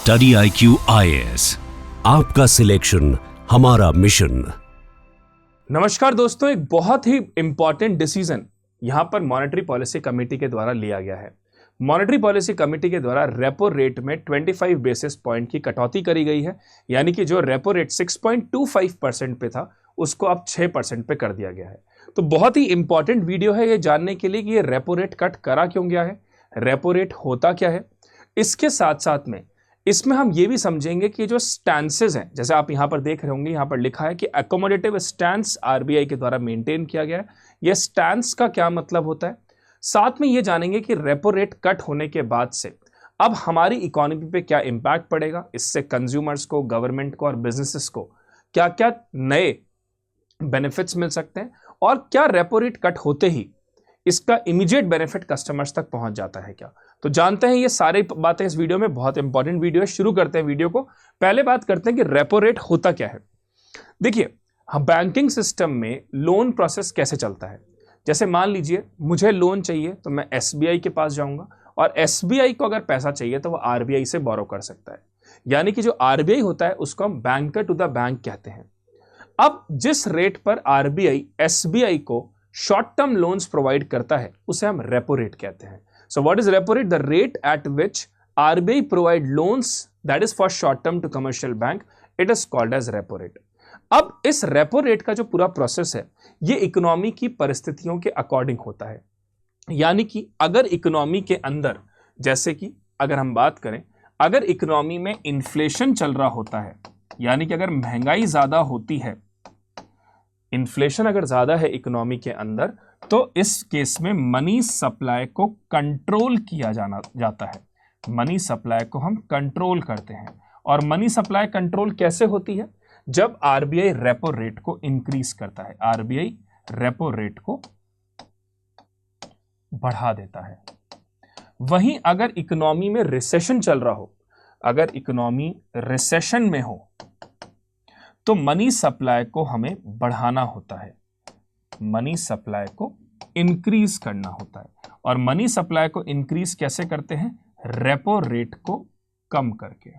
Study IQ IAS, आपका selection हमारा mission. नमस्कार दोस्तों, एक बहुत ही इंपॉर्टेंट डिसीजन यहां पर मॉनेटरी पॉलिसी कमेटी के द्वारा लिया गया है। मॉनेटरी पॉलिसी कमेटी के द्वारा रेपो रेट में 25 बेसिस पॉइंट की कटौती करी गई है, यानी कि जो रेपो रेट 6.25% पे था उसको अब 6% पे कर दिया गया है। तो बहुत ही इंपॉर्टेंट वीडियो है ये जानने के लिए कि ये रेपो रेट कट करा क्यों गया है, रेपो रेट होता क्या है। इसके साथ साथ में इसमें हम ये भी समझेंगे कि जो स्टैंसेस हैं, जैसे आप यहां पर देख रहे होंगे, यहां पर लिखा है कि अकोमोडेटिव स्टैंस आरबीआई के द्वारा मेंटेन किया गया है। यह स्टैंस का क्या मतलब होता है, साथ में ये जानेंगे कि रेपो रेट कट होने के बाद से अब हमारी इकोनॉमी पे क्या इंपैक्ट पड़ेगा, इससे कंज्यूमर्स को, गवर्नमेंट को और बिजनेसेस को क्या क्या नए बेनिफिट्स मिल सकते हैं और क्या रेपो रेट कट होते ही इसका इमीडिएट बेनिफिट कस्टमर्स तक पहुंच जाता है क्या। तो जानते हैं ये सारी बातें इस वीडियो में। बहुत इंपॉर्टेंट वीडियो है, शुरू करते हैं वीडियो को। पहले बात करते हैं कि रेपो रेट होता क्या है। देखिए, बैंकिंग सिस्टम में लोन प्रोसेस कैसे चलता है। जैसे मान लीजिए मुझे लोन चाहिए तो मैं एसबीआई के पास जाऊंगा और एसबीआई को अगर पैसा चाहिए तो वो आरबीआई से बोरो कर सकता है, यानी कि जो आरबीआई होता है उसको हम बैंकर टू द बैंक कहते हैं। अब जिस रेट पर आरबीआई एसबीआई को शॉर्ट टर्म लोन्स प्रोवाइड करता है उसे हम रेपो रेट कहते हैं। So what is repo rate? The rate at which RBI provide loans that is for short term to commercial bank, it is called as repo rate. अब इस repo rate का जो पूरा प्रोसेस है ये economy की परिस्थितियों के अकॉर्डिंग होता है, यानी कि अगर इकोनॉमी के अंदर, जैसे कि अगर हम बात करें, अगर इकोनॉमी में इन्फ्लेशन चल रहा होता है, यानी कि अगर महंगाई ज्यादा होती है, इन्फ्लेशन अगर ज्यादा है इकोनॉमी के अंदर, तो इस केस में मनी सप्लाई को कंट्रोल किया जाता है। मनी सप्लाई को हम कंट्रोल करते हैं। और मनी सप्लाई कंट्रोल कैसे होती है? जब आरबीआई रेपो रेट को इंक्रीज करता है, आरबीआई रेपो रेट को बढ़ा देता है। वहीं अगर इकोनॉमी में रिसेशन चल रहा हो, अगर इकोनॉमी रिसेशन में हो, तो मनी सप्लाई को हमें बढ़ाना होता है, मनी सप्लाई को इंक्रीज करना होता है। और मनी सप्लाई को इंक्रीज कैसे करते हैं? रेपो रेट को कम करके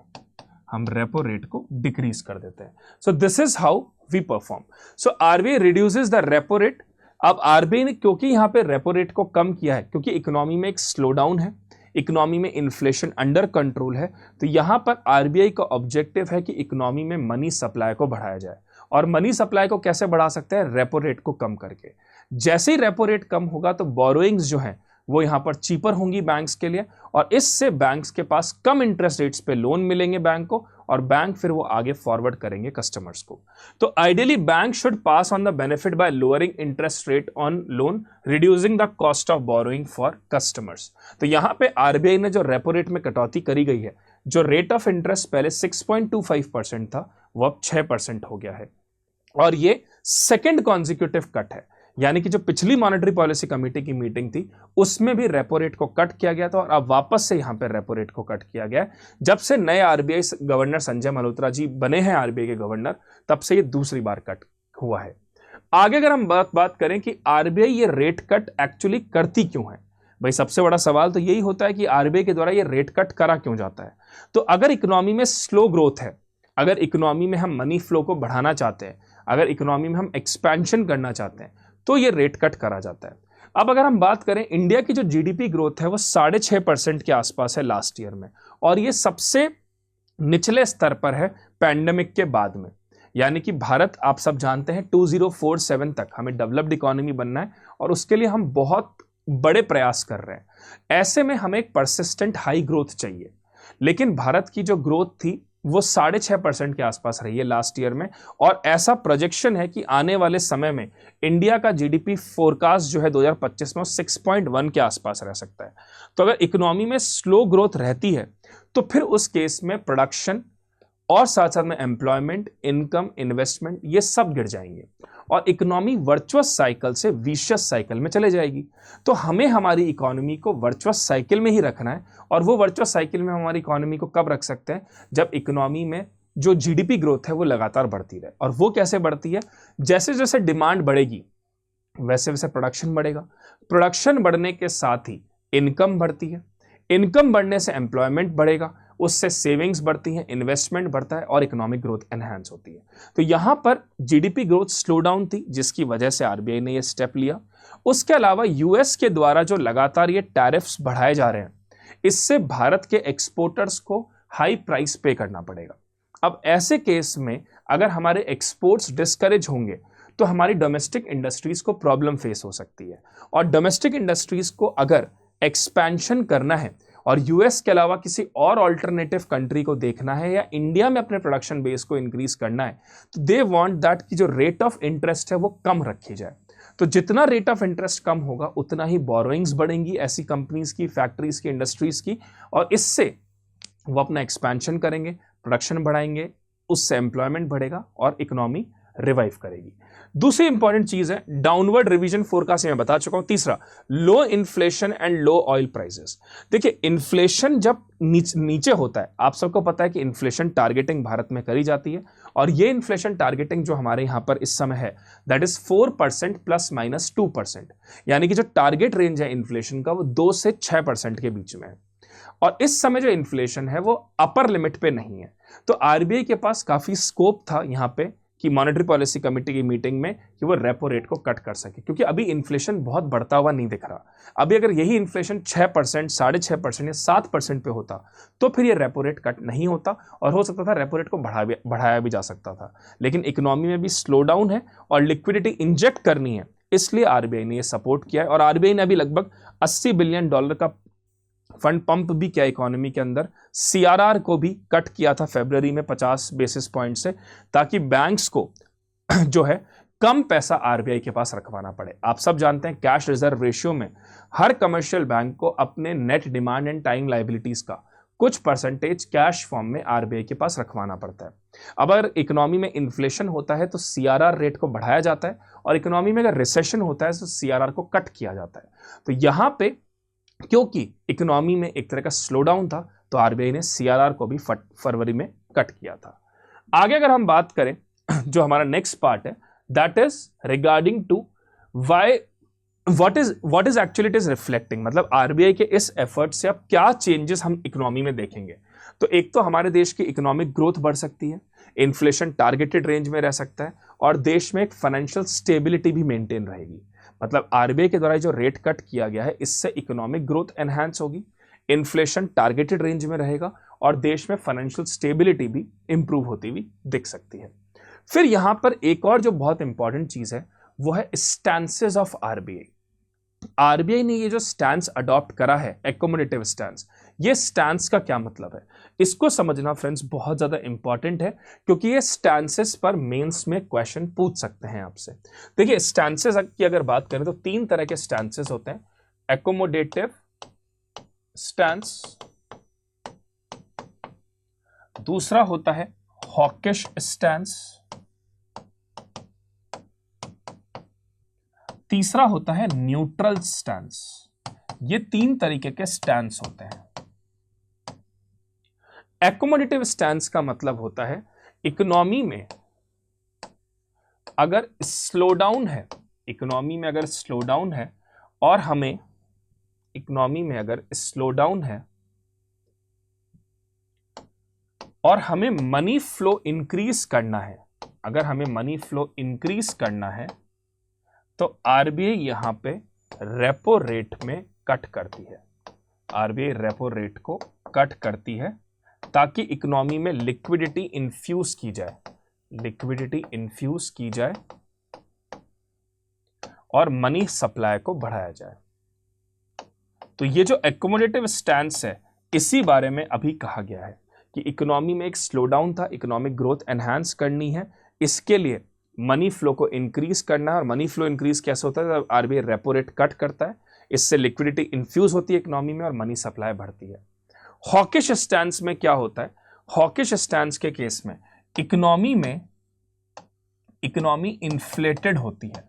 हम रेपो रेट को डिक्रीज कर देते हैं। So this is how we perform. So RBI reduces the repo rate. अब आरबीआई ने क्योंकि यहां पे रेपो रेट को कम किया है, क्योंकि इकोनॉमी में एक स्लो डाउन है, इकोनॉमी में इन्फ्लेशन अंडर कंट्रोल है, तो यहां पर आरबीआई का ऑब्जेक्टिव है कि इकोनॉमी में मनी सप्लाई को बढ़ाया जाए। और मनी सप्लाई को कैसे बढ़ा सकते हैं? रेपो रेट को कम करके। जैसे ही रेपो रेट कम होगा तो बोरोइंग्स जो है वो यहां पर चीपर होंगी बैंक्स के लिए, और इससे बैंक्स के पास कम इंटरेस्ट रेट्स पे लोन मिलेंगे बैंक को, और बैंक फिर वो आगे फॉरवर्ड करेंगे कस्टमर्स को। तो ideally bank should pass on the benefit by lowering interest rate on loan, reducing the cost of borrowing for customers. तो यहां पे आरबीआई ने जो रेपो रेट में कटौती करी गई है, जो रेट ऑफ इंटरेस्ट पहले 6.25% था वो अब 6% हो गया है। और ये सेकेंड कॉन्जिक्यूटिव कट है, यानी कि जो पिछली मॉनेटरी पॉलिसी कमेटी की मीटिंग थी उसमें भी रेपो रेट को कट किया गया था, और अब वापस से यहां पर रेपो रेट को कट किया गया है। जब से नए आरबीआई गवर्नर संजय मल्होत्रा जी बने हैं आरबीआई के गवर्नर, तब से ये दूसरी बार कट हुआ है। आगे अगर हम बात करें कि आरबीआई ये रेट कट एक्चुअली करती क्यों है, भाई सबसे बड़ा सवाल तो यही होता है कि आरबीआई के द्वारा ये रेट कट करा क्यों जाता है। तो अगर इकोनॉमी में स्लो ग्रोथ है, अगर इकोनॉमी में हम मनी फ्लो को बढ़ाना चाहते हैं, अगर इकोनॉमी में हम एक्सपेंशन करना चाहते हैं, तो ये रेट कट करा जाता है। अब अगर हम बात करें, इंडिया की जो जीडीपी ग्रोथ है वो 6.5% के आसपास है लास्ट ईयर में, और ये सबसे निचले स्तर पर है पैंडेमिक के बाद में। यानी कि भारत, आप सब जानते हैं, 2047 तक हमें डेवलप्ड इकोनॉमी बनना है, और उसके लिए हम बहुत बड़े प्रयास कर रहे हैं। ऐसे में हमें एक परसिस्टेंट हाई ग्रोथ चाहिए, लेकिन भारत की जो ग्रोथ थी वो 6.5% के आसपास रही है लास्ट ईयर में, और ऐसा प्रोजेक्शन है कि आने वाले समय में इंडिया का जीडीपी फोरकास्ट जो है 2025 में 6.1 के आसपास रह सकता है। तो अगर इकोनॉमी में स्लो ग्रोथ रहती है तो फिर उस केस में प्रोडक्शन और साथ साथ में एम्प्लॉयमेंट, इनकम, इन्वेस्टमेंट, ये सब गिर जाएंगे, और इकोनॉमी वर्चुअस साइकिल से विशियस साइकिल में चले जाएगी। तो हमें हमारी इकोनॉमी को वर्चुअस साइकिल में ही रखना है, और वो वर्चुअस साइकिल में हमारी इकोनॉमी को कब रख सकते हैं? जब इकोनॉमी में जो जीडीपी ग्रोथ है वो लगातार बढ़ती रहे। और वो कैसे बढ़ती है? जैसे जैसे डिमांड बढ़ेगी वैसे वैसे प्रोडक्शन बढ़ेगा, प्रोडक्शन बढ़ने के साथ ही इनकम बढ़ती है, इनकम बढ़ने से एम्प्लॉयमेंट बढ़ेगा, उससे सेविंग्स बढ़ती हैं, इन्वेस्टमेंट बढ़ता है और इकोनॉमिक ग्रोथ एनहांस होती है। तो यहां पर जीडीपी ग्रोथ स्लो डाउन थी, जिसकी वजह से आरबीआई ने यह स्टेप लिया। उसके अलावा यूएस के द्वारा जो लगातार ये टैरिफ्स बढ़ाए जा रहे हैं, इससे भारत के एक्सपोर्टर्स को हाई प्राइस पे करना पड़ेगा। अब ऐसे केस में अगर हमारे एक्सपोर्ट्स डिस्करेज होंगे तो हमारी डोमेस्टिक इंडस्ट्रीज को प्रॉब्लम फेस हो सकती है, और डोमेस्टिक इंडस्ट्रीज को अगर एक्सपेंशन करना है और यूएस के अलावा किसी और ऑल्टरनेटिव कंट्री को देखना है या इंडिया में अपने प्रोडक्शन बेस को इंक्रीज करना है, तो दे वांट दैट कि जो रेट ऑफ इंटरेस्ट है वो कम रखी जाए। तो जितना रेट ऑफ इंटरेस्ट कम होगा उतना ही बोरोइंग्स बढ़ेंगी ऐसी कंपनीज की, फैक्ट्रीज की, इंडस्ट्रीज की, और इससे वो अपना एक्सपेंशन करेंगे, प्रोडक्शन बढ़ाएंगे, उससे एम्प्लॉयमेंट बढ़ेगा और इकोनॉमी रिवाइव करेगी। दूसरी इंपॉर्टेंट चीज है डाउनवर्ड रिवीजन फोरकास्ट, मैं बता चुका हूं। तीसरा, low inflation and low oil prices. देखिए, इन्फ्लेशन जब नीचे होता है, आप सबको पता है कि इन्फ्लेशन टारगेटिंग भारत में करी जाती है, और ये इन्फ्लेशन टारगेटिंग जो हमारे यहां पर इस समय है दैट इज 4% ±2%, यानी कि जो टारगेट रेंज है इन्फ्लेशन का वो 2 से 6% के बीच में है। और इस समय जो इन्फ्लेशन है वो अपर लिमिट पे नहीं है। तो आरबीआई के पास काफी स्कोप था यहां पे कि मॉनेटरी पॉलिसी कमेटी की मीटिंग में कि वो रेपो रेट को कट कर सके, क्योंकि अभी इन्फ्लेशन बहुत बढ़ता हुआ नहीं दिख रहा। अभी अगर यही इन्फ्लेशन 6%, 6.5% या 7% पे होता तो फिर ये रेपो रेट कट नहीं होता, और हो सकता था रेपो रेट को बढ़ाया भी जा सकता था। लेकिन इकोनॉमी में भी स्लो डाउन है और लिक्विडिटी इंजेक्ट करनी है, इसलिए आरबीआई ने ये सपोर्ट किया है। और आरबीआई ने अभी लगभग $80 बिलियन का फंड पंप भी किया इकोनॉमी के अंदर। सीआरआर को भी कट किया था फरवरी में 50 बेसिस पॉइंट से, ताकि बैंक्स को जो है कम पैसा आरबीआई के पास रखवाना पड़े। आप सब जानते हैं कैश रिजर्व रेशियो में हर कमर्शियल बैंक को अपने net demand and time liabilities का कुछ परसेंटेज कैश फॉर्म में आरबीआई के पास रखवाना पड़ता है। अब अगर इकोनॉमी में इन्फ्लेशन होता है तो सीआरआर रेट को बढ़ाया जाता है, और इकोनॉमी में अगर रिसेशन होता है तो सीआरआर को कट किया जाता है। तो यहां पे क्योंकि इकोनॉमी में एक तरह का स्लो डाउन था, तो आरबीआई ने सीआरआर को भी फरवरी में कट किया था। आगे अगर हम बात करें, जो हमारा नेक्स्ट पार्ट है that is regarding to why what is actually it is reflecting, मतलब आरबीआई के इस एफर्ट से अब क्या चेंजेस हम इकोनॉमी में देखेंगे। तो एक तो हमारे देश की इकोनॉमिक ग्रोथ बढ़ सकती है, इन्फ्लेशन टारगेटेड रेंज में रह सकता है, और देश में एक फाइनेंशियल स्टेबिलिटी भी मेंटेन रहेगी। मतलब आरबीआई के द्वारा जो रेट कट किया गया है इससे इकोनॉमिक ग्रोथ एनहांस होगी, इन्फ्लेशन टारगेटेड रेंज में रहेगा, और देश में फाइनेंशियल स्टेबिलिटी भी इंप्रूव होती हुई दिख सकती है। फिर यहां पर एक और जो बहुत इंपॉर्टेंट चीज है वो है स्टैंसेस ऑफ आरबीआई। आरबीआई ने ये जो स्टैंस अडॉप्ट करा है, एकोमोडेटिव स्टैंस, ये स्टैंस का क्या मतलब है, इसको समझना फ्रेंड्स बहुत ज्यादा इंपॉर्टेंट है, क्योंकि ये स्टैंसेस पर मेंस में क्वेश्चन पूछ सकते हैं आपसे। देखिए, स्टैंसेस की अगर बात करें तो 3 तरह के स्टैंसेस होते हैं। एकोमोडेटिव स्टैंस, दूसरा होता है हॉकिश स्टैंस, तीसरा होता है न्यूट्रल स्टैंस। ये 3 तरीके के स्टैंस होते हैं। एकोमोडेटिव स्टैंस का मतलब होता है इकोनॉमी में अगर स्लो डाउन है, इकोनॉमी में अगर स्लो डाउन है और हमें इकोनॉमी में अगर स्लो डाउन है और हमें मनी फ्लो इंक्रीज करना है, अगर हमें मनी फ्लो इंक्रीज करना है तो आरबीआई यहां पे रेपो रेट में कट करती है। आरबीआई रेपो रेट को कट करती है ताकि इकोनॉमी में लिक्विडिटी इन्फ्यूज की जाए, लिक्विडिटी इन्फ्यूज की जाए और मनी सप्लाई को बढ़ाया जाए। तो ये जो एकोमोडेटिव स्टैंस है इसी बारे में अभी कहा गया है कि इकोनॉमी में एक स्लो डाउन था, इकोनॉमिक ग्रोथ एनहांस करनी है, इसके लिए मनी फ्लो को इंक्रीज करना है। और मनी फ्लो इंक्रीज कैसे होता है, आरबीआई रेपो रेट कट करता है, इससे लिक्विडिटी इन्फ्यूज होती है इकोनॉमी में और मनी सप्लाई बढ़ती है। हॉकिश स्टैंस में क्या होता है, हॉकिश स्टैंस के केस में इकोनॉमी इन्फ्लेटेड होती है,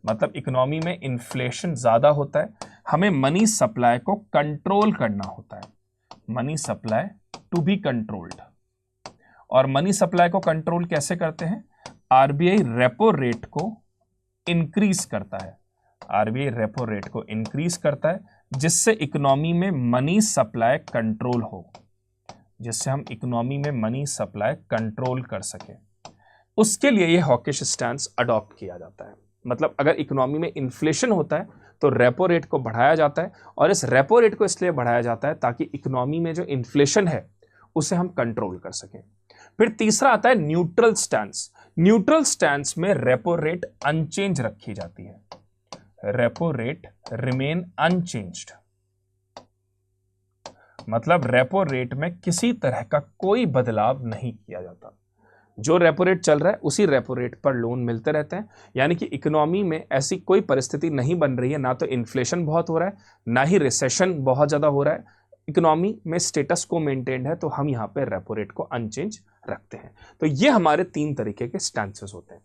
मतलब इकोनॉमी में इन्फ्लेशन ज्यादा होता है, हमें मनी सप्लाई को कंट्रोल करना होता है, money supply to be controlled. और मनी सप्लाई को कंट्रोल कैसे करते हैं, आरबीआई रेपो रेट को इंक्रीज करता है, आरबीआई रेपो रेट को इंक्रीज करता है जिससे इकोनॉमी में मनी सप्लाई कंट्रोल हो, जिससे हम इकोनॉमी में मनी सप्लाई कंट्रोल कर सकें, उसके लिए ये हॉकिश स्टैंस अडॉप्ट किया जाता है। मतलब अगर इकोनॉमी में इन्फ्लेशन होता है तो रेपो रेट को बढ़ाया जाता है, और इस रेपो रेट को इसलिए बढ़ाया जाता है ताकि इकोनॉमी में जो इन्फ्लेशन है उसे हम कंट्रोल कर सकें। फिर तीसरा आता है न्यूट्रल स्टैंस। न्यूट्रल स्टैंस में रेपो रेट अनचेंज रखी जाती है, रेपो रेट रिमेन अनचेंज्ड। मतलब रेपो रेट में किसी तरह का कोई बदलाव नहीं किया जाता, जो रेपो रेट चल रहा है उसी रेपो रेट पर लोन मिलते रहते हैं। यानी कि इकोनॉमी में ऐसी कोई परिस्थिति नहीं बन रही है, ना तो इन्फ्लेशन बहुत हो रहा है, ना ही रिसेशन बहुत ज्यादा हो रहा है, इकोनॉमी में स्टेटस को मेंटेन्ड है, तो हम यहाँ पे रेपो रेट को अनचेंज रखते हैं। तो ये हमारे 3 तरीके के स्टैंसेस होते हैं।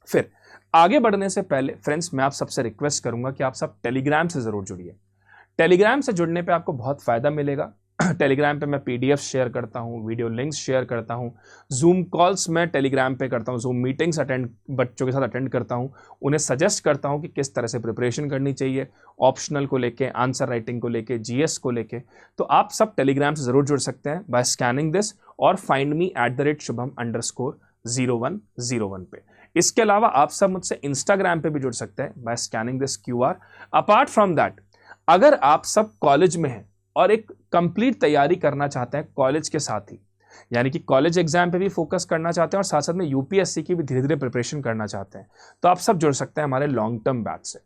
फिर आगे बढ़ने से पहले फ्रेंड्स, मैं आप सबसे रिक्वेस्ट करूंगा कि आप सब टेलीग्राम से जरूर जुड़िए। टेलीग्राम से जुड़ने पे आपको बहुत फायदा मिलेगा। टेलीग्राम पे मैं पीडीएफ शेयर करता हूँ, वीडियो लिंक्स शेयर करता हूँ, जूम कॉल्स मैं टेलीग्राम पे करता हूँ, जूम मीटिंग्स बच्चों के साथ अटेंड करता हूँ, उन्हें सजेस्ट करता हूँ कि किस तरह से प्रिपरेशन करनी चाहिए, ऑप्शनल को लेके, आंसर राइटिंग को लेके, जीएस को लेके। तो आप सब टेलीग्राम से जरूर जुड़ सकते हैं बाय स्कैनिंग दिस और फाइंड मी @shubham_0101 पे। इसके अलावा आप सब मुझसे इंस्टाग्राम पे भी जुड़ सकते हैं by scanning this QR। Apart from that, अगर आप सब कॉलेज में हैं और एक कंप्लीट तैयारी करना चाहते हैं कॉलेज के साथ ही, यानी कि कॉलेज एग्जाम पे भी फोकस करना चाहते हैं और साथ साथ में यूपीएससी की भी धीरे धीरे प्रिपरेशन करना चाहते हैं, तो आप सब जुड़ सकते हैं हमारे लॉन्ग टर्म बैच से।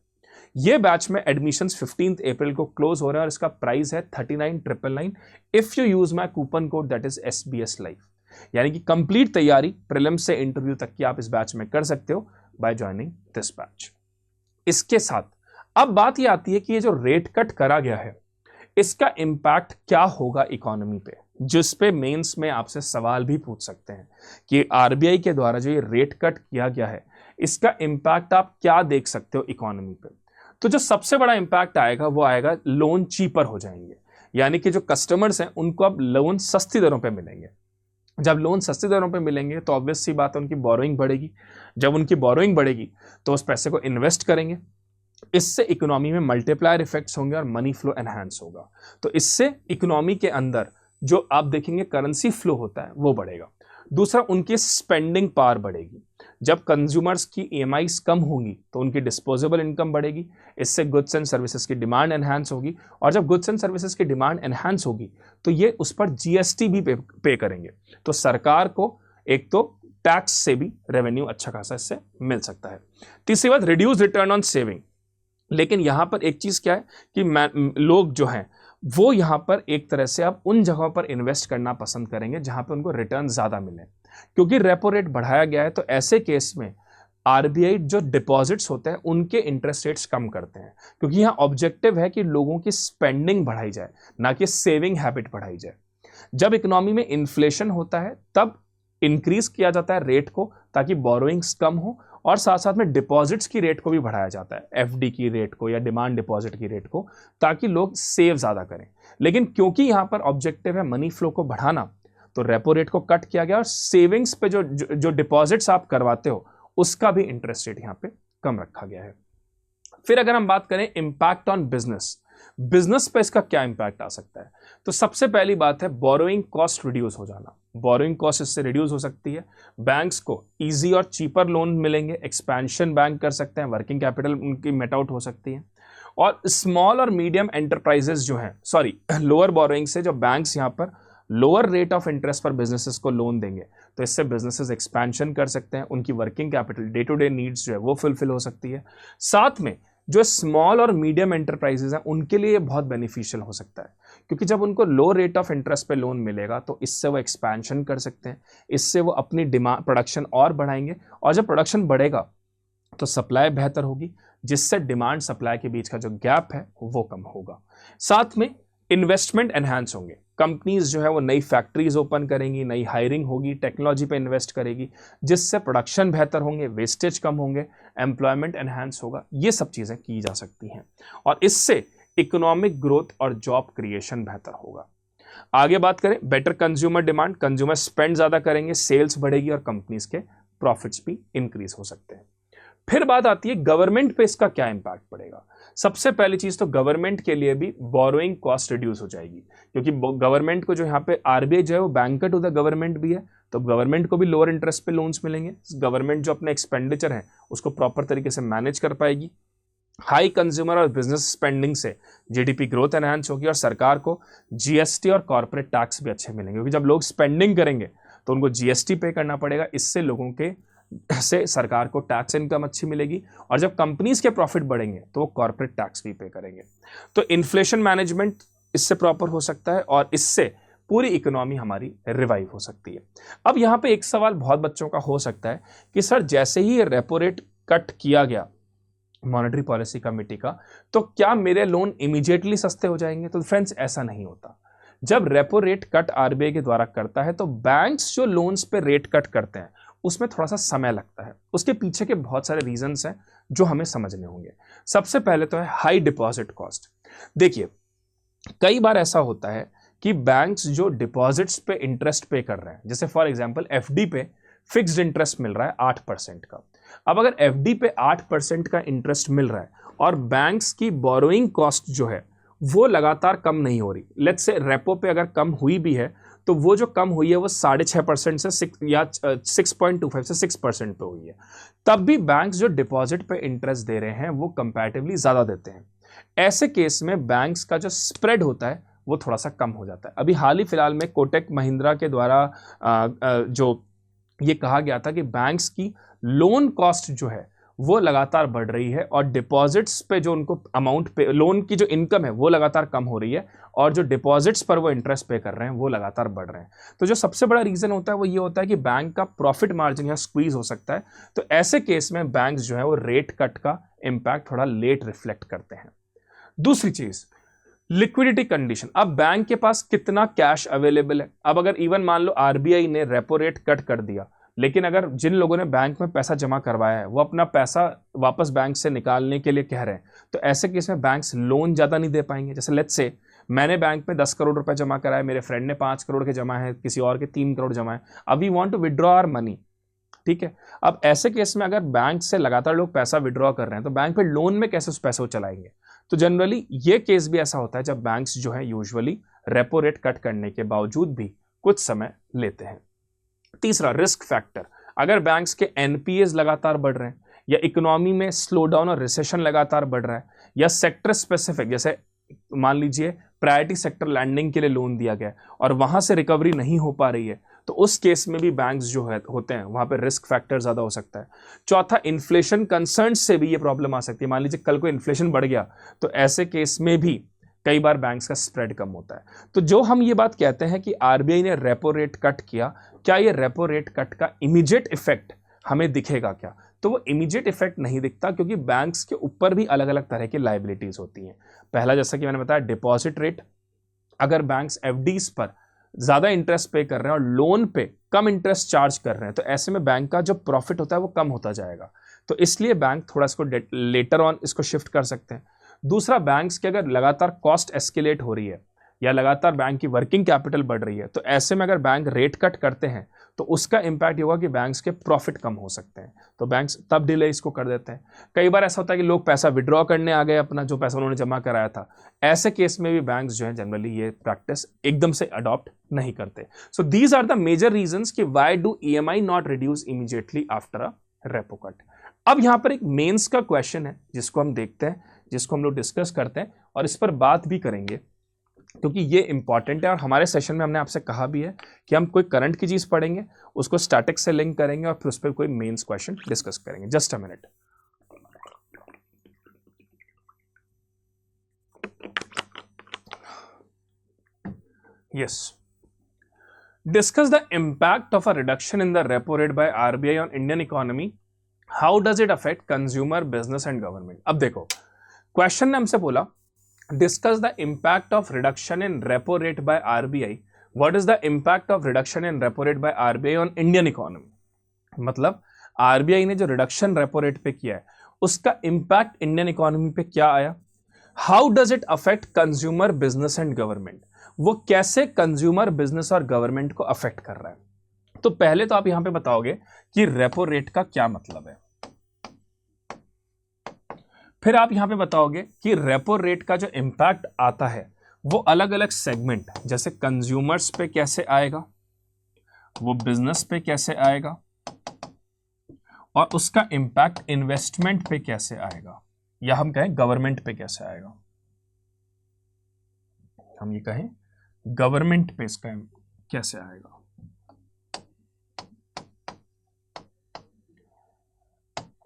ये बैच में एडमिशंस 15 अप्रैल को क्लोज हो रहा है और इसका प्राइस है 39,999 if you use my coupon code that is SBS Live। यानी कि कंप्लीट तैयारी प्रीलिम्स से इंटरव्यू तक की आप इस बैच में कर सकते हो बाय ज्वाइनिंग दिस बैच। इसके साथ अब बात ये आती है कि ये जो रेट कट करा गया है इसका इंपैक्ट क्या होगा इकोनॉमी पे, जिस पे मेंस में आपसे सवाल भी पूछ सकते हैं कि आरबीआई के द्वारा जो ये रेट कट किया गया है इसका इंपैक्ट आप क्या देख सकते हो इकोनॉमी पे। तो जो सबसे बड़ा इंपैक्ट आएगा वो आएगा लोन चीपर हो जाएंगे, यानी कि जो कस्टमर्स हैं उनको अब लोन सस्ती दरों पे मिलेंगे। जब लोन सस्ती दरों पे मिलेंगे तो ऑब्वियस सी बात है उनकी बोरोइंग बढ़ेगी, जब उनकी बोरोइंग बढ़ेगी तो उस पैसे को इन्वेस्ट करेंगे, इससे इकोनॉमी में मल्टीप्लायर इफेक्ट्स होंगे और मनी फ्लो एनहांस होगा। तो इससे इकोनॉमी के अंदर जो आप देखेंगे करेंसी फ्लो होता है वो बढ़ेगा। दूसरा, उनकी स्पेंडिंग पावर बढ़ेगी। जब कंज्यूमर्स की EMIs कम होंगी तो उनकी डिस्पोजेबल इनकम बढ़ेगी, इससे गुड्स एंड सर्विसेज की डिमांड एनहांस होगी, और जब गुड्स एंड सर्विसेज की डिमांड एनहांस होगी तो ये उस पर GST भी पे करेंगे। तो सरकार को एक तो टैक्स से भी रेवेन्यू अच्छा खासा इससे मिल सकता है। तीसरी बात, रिड्यूस रिटर्न ऑन सेविंग। लेकिन यहां पर एक चीज क्या है कि लोग जो हैं वो यहां पर एक तरह से अब उन जगहों पर इन्वेस्ट करना पसंद करेंगे जहां पर उनको रिटर्न ज्यादा मिले, क्योंकि रेपो रेट बढ़ाया गया है। तो ऐसे केस में आरबीआई जो डिपॉजिट्स होते हैं उनके इंटरेस्ट रेट्स कम करते हैं, क्योंकि यहां ऑब्जेक्टिव है कि लोगों की स्पेंडिंग बढ़ाई जाए, ना कि सेविंग हैबिट बढ़ाई जाए। जब इकोनॉमी में इन्फ्लेशन होता है तब इंक्रीज किया जाता है रेट को ताकि बोरोइंग्स कम हो, और साथ साथ में डिपॉजिट्स की रेट को भी बढ़ाया जाता है, एफडी की रेट को या डिमांड डिपॉजिट की रेट को, ताकि लोग सेव ज्यादा करें। लेकिन क्योंकि यहां पर ऑब्जेक्टिव है मनी फ्लो को बढ़ाना, तो रेपो रेट को कट किया गया और सेविंग्स पे जो डिपॉजिट्स आप करवाते हो उसका भी इंटरेस्ट रेट यहां पे कम रखा गया है। फिर अगर हम बात करें इंपैक्ट ऑन बिजनेस पे इसका क्या इंपैक्ट आ सकता है, तो सबसे पहली बात है बोरोइंग कॉस्ट रिड्यूस हो जाना। बोरोइंग कॉस्ट इससे रिड्यूस हो सकती है, बैंक्स को इजी और चीपर लोन मिलेंगे, एक्सपेंशन बैंक कर सकते हैं, वर्किंग कैपिटल उनकी मेट आउट हो सकती है, और स्मॉल और मीडियम एंटरप्राइजेस जो हैं लोअर बोरोइंग से जो बैंक्स यहाँ पर लोअर रेट ऑफ इंटरेस्ट पर बिजनेसेस को लोन देंगे, तो इससे बिजनेसेस एक्सपेंशन कर सकते हैं, उनकी working capital day to day needs जो है वो फुलफिल हो सकती है। साथ में जो स्मॉल और मीडियम एंटरप्राइजेस हैं उनके लिए बहुत बेनिफिशियल हो सकता है, क्योंकि जब उनको लो रेट ऑफ इंटरेस्ट पे लोन मिलेगा तो इससे वो एक्सपेंशन कर सकते हैं, इससे वो अपनी डिमांड प्रोडक्शन और बढ़ाएंगे, और जब प्रोडक्शन बढ़ेगा तो सप्लाई बेहतर होगी, जिससे डिमांड सप्लाई के बीच का जो गैप है वो कम होगा। साथ में इन्वेस्टमेंट एनहांस होंगे, कंपनीज जो है वो नई फैक्ट्रीज ओपन करेंगी, नई हायरिंग होगी, टेक्नोलॉजी पे इन्वेस्ट करेगी, जिससे प्रोडक्शन बेहतर होंगे, वेस्टेज कम होंगे, एम्प्लॉयमेंट एनहांस होगा। ये सब चीजें की जा सकती हैं और इससे इकोनॉमिक ग्रोथ और जॉब क्रिएशन बेहतर होगा। आगे बात करें better consumer demand, consumer spend ज्यादा करेंगे, सेल्स बढ़ेगी और कंपनीज के प्रॉफिट्स भी इंक्रीज हो सकते हैं। फिर बात आती है गवर्नमेंट पे इसका क्या इंपैक्ट पड़ेगा। सबसे पहली चीज तो गवर्नमेंट के लिए भी बोरोइंग कॉस्ट रिड्यूस हो जाएगी, क्योंकि गवर्नमेंट को जो यहाँ पे आरबीआई जो है वो बैंकर टू द गवर्नमेंट भी है, तो गवर्नमेंट को भी लोअर इंटरेस्ट पे लोन्स मिलेंगे। गवर्नमेंट जो अपने एक्सपेंडिचर है उसको प्रॉपर तरीके से मैनेज कर पाएगी। हाई कंज्यूमर और बिजनेस स्पेंडिंग से जीडीपी ग्रोथ एनहांस होगी और सरकार को जीएसटी और कॉर्पोरेट टैक्स भी अच्छे मिलेंगे, क्योंकि जब लोग स्पेंडिंग करेंगे तो उनको जीएसटी पे करना पड़ेगा, इससे लोगों के से सरकार को टैक्स इनकम अच्छी मिलेगी, और जब कंपनीज के प्रॉफिट बढ़ेंगे तो वो कॉर्पोरेट टैक्स भी पे करेंगे। तो इन्फ्लेशन मैनेजमेंट इससे प्रॉपर हो सकता है और इससे पूरी इकोनॉमी हमारी रिवाइव हो सकती है। अब यहाँ पे एक सवाल बहुत बच्चों का हो सकता है कि सर जैसे ही रेपो रेट कट किया गया मॉनेटरी पॉलिसी कमेटी का, तो क्या मेरे लोन इमीडिएटली सस्ते हो जाएंगे? तो फ्रेंड्स ऐसा नहीं होता। जब रेपो रेट कट आरबीआई के द्वारा करता है तो बैंक्स जो लोन्स पे रेट कट करते हैं उसमें थोड़ा सा समय लगता है। उसके पीछे के बहुत सारे रीजंस हैं जो हमें समझने होंगे। सबसे पहले तो है हाई डिपॉजिट कॉस्ट। देखिए, कई बार ऐसा होता है कि बैंक्स जो डिपॉजिट्स पे इंटरेस्ट पे कर रहे हैं, जैसे फॉर एग्जांपल एफडी पे फिक्स्ड इंटरेस्ट मिल रहा है 8% का। अब अगर एफडी पे 8% का इंटरेस्ट मिल रहा है और बैंक्स की बोरोइंग कॉस्ट जो है वो लगातार कम नहीं हो रही, लेट्स से रेपो पे अगर कम हुई भी है तो वो जो कम हुई है वो 6.5% से 6.25 से 6% पे हुई है, तब भी बैंक्स जो डिपॉजिट पे इंटरेस्ट दे रहे हैं वो कंपैरेटिवली ज्यादा देते हैं। ऐसे केस में बैंक्स का जो स्प्रेड होता है वो थोड़ा सा कम हो जाता है। अभी हाल ही फिलहाल में कोटक महिंद्रा के द्वारा जो ये कहा गया था कि बैंक्स की लोन कॉस्ट जो है वो लगातार बढ़ रही है और डिपॉजिट्स पे जो उनको अमाउंट पे लोन की जो इनकम है वो लगातार कम हो रही है और जो डिपॉजिट्स पर वो इंटरेस्ट पे कर रहे हैं वो लगातार बढ़ रहे हैं। तो जो सबसे बड़ा रीजन होता है वो ये होता है कि बैंक का प्रॉफिट मार्जिन यहाँ स्क्वीज हो सकता है। तो ऐसे केस में बैंक्स जो है वो रेट कट का इंपैक्ट थोड़ा लेट रिफ्लेक्ट करते हैं। दूसरी चीज, लिक्विडिटी कंडीशन। अब बैंक के पास कितना कैश अवेलेबल है। अब अगर इवन मान लो आरबीआई ने रेपो रेट कट कर दिया, लेकिन अगर जिन लोगों ने बैंक में पैसा जमा करवाया है वो अपना पैसा वापस बैंक से निकालने के लिए कह रहे हैं, तो ऐसे केस में बैंक्स लोन ज्यादा नहीं दे पाएंगे। जैसे लेट्स से मैंने बैंक में 10 करोड़ रुपए जमा कराया, मेरे फ्रेंड ने 5 करोड़ के जमा है, किसी और के 3 करोड़ जमा है, अब we want to withdraw our money, ठीक है। अब ऐसे केस में अगर बैंक से लगातार लोग पैसा विड्रॉ कर रहे हैं तो बैंक पे लोन में कैसे उस पैसे को चलाएंगे। तो जनरली ये केस भी ऐसा होता है जब बैंक्स जो है यूजुअली रेपो रेट कट करने के बावजूद भी कुछ समय लेते हैं। तीसरा, रिस्क फैक्टर। अगर बैंक्स के एनपीएस लगातार बढ़ रहे हैं या इकोनॉमी में स्लो डाउन और रिसेशन लगातार बढ़ रहा है या सेक्टर स्पेसिफिक, जैसे मान लीजिए प्रायोरिटी सेक्टर लैंडिंग के लिए लोन दिया गया और वहां से रिकवरी नहीं हो पा रही है, तो उस केस में भी बैंक्स जो है होते हैं वहां पे रिस्क फैक्टर ज्यादा हो सकता है। चौथा, इन्फ्लेशन कंसर्न से भी ये प्रॉब्लम आ सकती है। मान लीजिए कल को इन्फ्लेशन बढ़ गया तो ऐसे केस में भी कई बार बैंक्स का स्प्रेड कम होता है। तो जो हम ये बात कहते हैं कि आरबीआई ने रेपो रेट कट किया, क्या ये रेपो रेट कट का इमीडिएट इफेक्ट हमें दिखेगा क्या? तो वो इमीडिएट इफेक्ट नहीं दिखता, क्योंकि बैंक्स के ऊपर भी अलग अलग तरह की लायबिलिटीज होती हैं। पहला, जैसा कि मैंने बताया, डिपॉजिट रेट। अगर बैंक्स एफडीज पर ज्यादा इंटरेस्ट पे कर रहे हैं और लोन पे कम इंटरेस्ट चार्ज कर रहे हैं तो ऐसे में बैंक का जो प्रॉफिट होता है वो कम होता जाएगा, तो इसलिए बैंक थोड़ा इसको लेटर ऑन इसको शिफ्ट कर सकते हैं। दूसरा, बैंक्स की अगर लगातार कॉस्ट एस्केलेट हो रही है या लगातार बैंक की वर्किंग कैपिटल बढ़ रही है, तो ऐसे में अगर बैंक रेट कट करते हैं तो उसका इंपैक्ट होगा कि बैंक्स के प्रॉफिट कम हो सकते हैं, तो बैंक्स तब डिले इसको कर देते हैं। कई बार ऐसा होता है कि लोग पैसा विड्रॉ करने आ गए, अपना जो पैसा उन्होंने जमा कराया था, ऐसे केस में भी बैंक्स जो है जनरली ये प्रैक्टिस एकदम से अडॉप्ट नहीं करते। So these are the major reasons कि why do EMI not reduce immediately after a repo cut. अब यहां पर एक मेंस का क्वेश्चन है जिसको हम देखते हैं, जिसको हम लोग डिस्कस करते हैं और इस पर बात भी करेंगे क्योंकि ये इंपॉर्टेंट है। और हमारे सेशन में हमने आपसे कहा भी है कि हम कोई करंट की चीज पढ़ेंगे, उसको स्टैटिक से लिंक करेंगे और फिर उस पर कोई मेंस क्वेश्चन डिस्कस करेंगे। Just a minute. Yes, discuss the impact of a reduction in the repo rate by RBI on Indian economy, how does it affect consumer, business and government. अब देखो, question ने हमसे बोला discuss the impact of reduction in repo rate by RBI. What is the impact of reduction in repo rate by RBI on Indian economy? मतलब RBI ने जो reduction repo rate पे किया है उसका इंपैक्ट इंडियन इकोनॉमी पे क्या आया। How does it affect consumer, business and government, वो कैसे कंज्यूमर, बिजनेस और गवर्नमेंट को अफेक्ट कर रहा है। तो पहले तो आप यहां पे बताओगे कि रेपो रेट का क्या मतलब है। फिर आप यहां पे बताओगे कि रेपो रेट का जो इंपैक्ट आता है वो अलग अलग सेगमेंट, जैसे कंज्यूमर्स पे कैसे आएगा, वो बिजनेस पे कैसे आएगा, और उसका इंपैक्ट इन्वेस्टमेंट पे कैसे आएगा, या हम कहें गवर्नमेंट पे कैसे आएगा, हम ये कहें गवर्नमेंट पे इसका कैसे आएगा।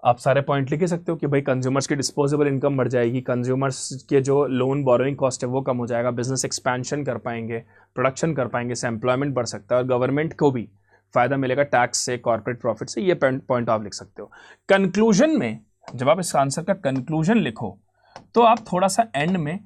आप सारे पॉइंट लिख सकते हो कि भाई कंज्यूमर्स की डिस्पोजेबल इनकम बढ़ जाएगी, कंज्यूमर्स के जो लोन बोरोइंग कॉस्ट है वो कम हो जाएगा, बिजनेस एक्सपेंशन कर पाएंगे, प्रोडक्शन कर पाएंगे, से एम्प्लॉयमेंट बढ़ सकता है और गवर्नमेंट को भी फायदा मिलेगा टैक्स से, कॉर्पोरेट प्रॉफिट से। ये पॉइंट आप लिख सकते हो। कंक्लूजन में जब आप इस आंसर का कंक्लूजन लिखो तो आप थोड़ा सा एंड में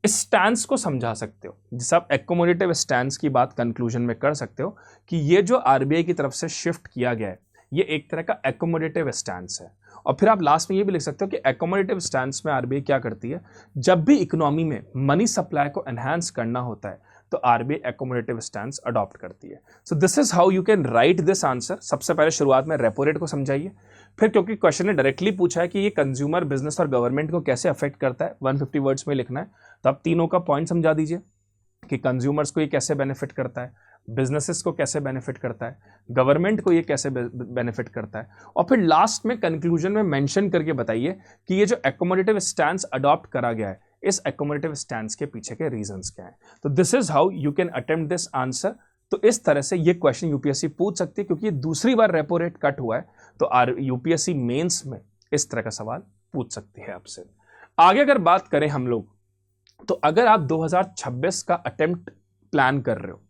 स्टैंस को समझा सकते हो, जिसे आप एकोमोडेटिव स्टैंस की बात कंक्लूजन में कर सकते हो कि ये जो आरबीआई की तरफ से शिफ्ट किया गया है ये एक तरह का एकोमोडेटिव स्टैंस है। और फिर आप लास्ट में ये भी लिख सकते हो कि एकोमोडेटिव स्टैंस में आरबीआई क्या करती है, जब भी इकोनॉमी में मनी सप्लाई को एनहांस करना होता है तो आरबीआई एकोमोडेटिव स्टैंस अडॉप्ट करती है। सो this is how you can write this answer. सबसे पहले शुरुआत में रेपो रेट को समझाइए, फिर क्योंकि क्वेश्चन ने डायरेक्टली पूछा है कि ये कंज्यूमर, बिजनेस और गवर्नमेंट को कैसे अफेक्ट करता है, 150 वर्ड्स में लिखना है, तो आप तीनों का पॉइंट समझा दीजिए कि कंज्यूमर्स को ये कैसे बेनिफिट करता है, बिजनेसेस को कैसे बेनिफिट करता है, गवर्नमेंट को ये कैसे बेनिफिट करता है, और फिर लास्ट में कंक्लूजन में मेंशन करके बताइए कि ये जो एकोमोडेटिव स्टैंस अडॉप्ट करा गया है इस एकोमोडेटिव स्टैंस के पीछे के रीजंस क्या हैं। तो this is how you can attempt this answer. तो इस तरह से ये क्वेश्चन यूपीएससी पूछ सकती है, क्योंकि ये दूसरी बार रेपो रेट कट हुआ है तो यूपीएससी मेंस में इस तरह का सवाल पूछ सकती है आपसे। आगे अगर बात करें हम लोग, तो अगर आप 2026 का अटेम्प्ट प्लान कर रहे हो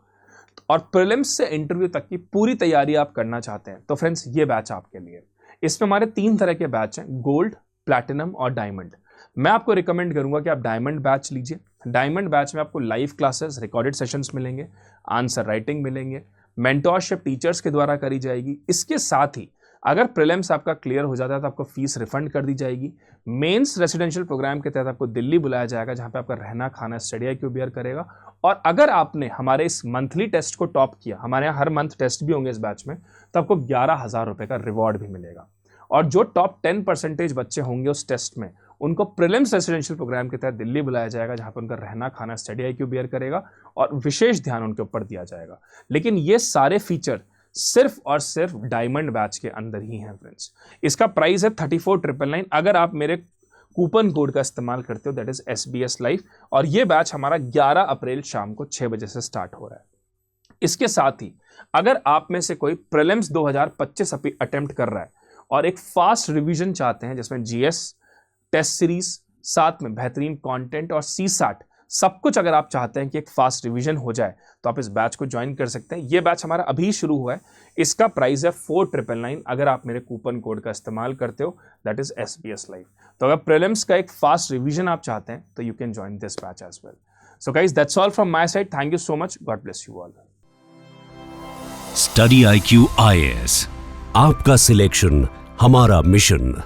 और प्रीलिम्स से इंटरव्यू तक की पूरी तैयारी आप करना चाहते हैं तो फ्रेंड्स ये बैच आपके लिए। इसमें हमारे 3 तरह के बैच हैं, गोल्ड, प्लैटिनम और डायमंड। मैं आपको रिकमेंड करूंगा कि आप डायमंड बैच लीजिए। डायमंड बैच में आपको लाइव क्लासेस, रिकॉर्डेड सेशंस मिलेंगे, आंसर राइटिंग मिलेंगे, मेंटोरशिप टीचर्स के द्वारा करी जाएगी। इसके साथ ही अगर प्रीलिम्स आपका क्लियर हो जाता है तो आपको फीस रिफंड कर दी जाएगी। मेंस रेसिडेंशियल प्रोग्राम के तहत आपको दिल्ली बुलाया जाएगा, जहां पे आपका रहना खाना स्टडी IQ बियर करेगा। और अगर आपने हमारे इस मंथली टेस्ट को टॉप किया, हमारे यहाँ हर मंथ टेस्ट भी होंगे इस बैच में, तो आपको 11,000 रुपए का रिवॉर्ड भी मिलेगा। और जो टॉप 10% बच्चे होंगे उस टेस्ट में, उनको प्रीलिम्स रेसिडेंशियल प्रोग्राम के तहत दिल्ली बुलाया जाएगा, जहां पर उनका रहना खाना स्टडी IQ बियर करेगा और विशेष ध्यान उनके ऊपर दिया जाएगा। लेकिन ये सारे फीचर सिर्फ और सिर्फ डायमंड बैच के अंदर ही हैं फ्रेंड्स। इसका प्राइस है 34,999 अगर आप मेरे कूपन कोड का इस्तेमाल करते हो, दैट इज SBS लाइव। और ये बैच हमारा 11 अप्रैल शाम को 6 बजे से स्टार्ट हो रहा है। इसके साथ ही अगर आप में से कोई प्रीलिम्स 2025 अटेम्प्ट कर रहा है और एक फास्ट रिवीजन चाहते हैं, जिसमें GS टेस्ट सीरीज, साथ में बेहतरीन कंटेंट और CSAT सब कुछ अगर आप चाहते हैं कि एक फास्ट रिवीजन हो जाए, तो आप इस बैच को ज्वाइन कर सकते हैं। ये बैच हमारा अभी शुरू हुआ है। इसका प्राइस है 4,999 अगर आप मेरे कूपन कोड का इस्तेमाल करते हो, दैट इज SBS लाइव। तो अगर प्रीलिम्स का एक फास्ट रिवीजन आप चाहते हैं तो you can join this batch as well. So guys, that's all from my side. Thank you so much. God bless you all. Study IQ IAS, आपका selection हमारा मिशन।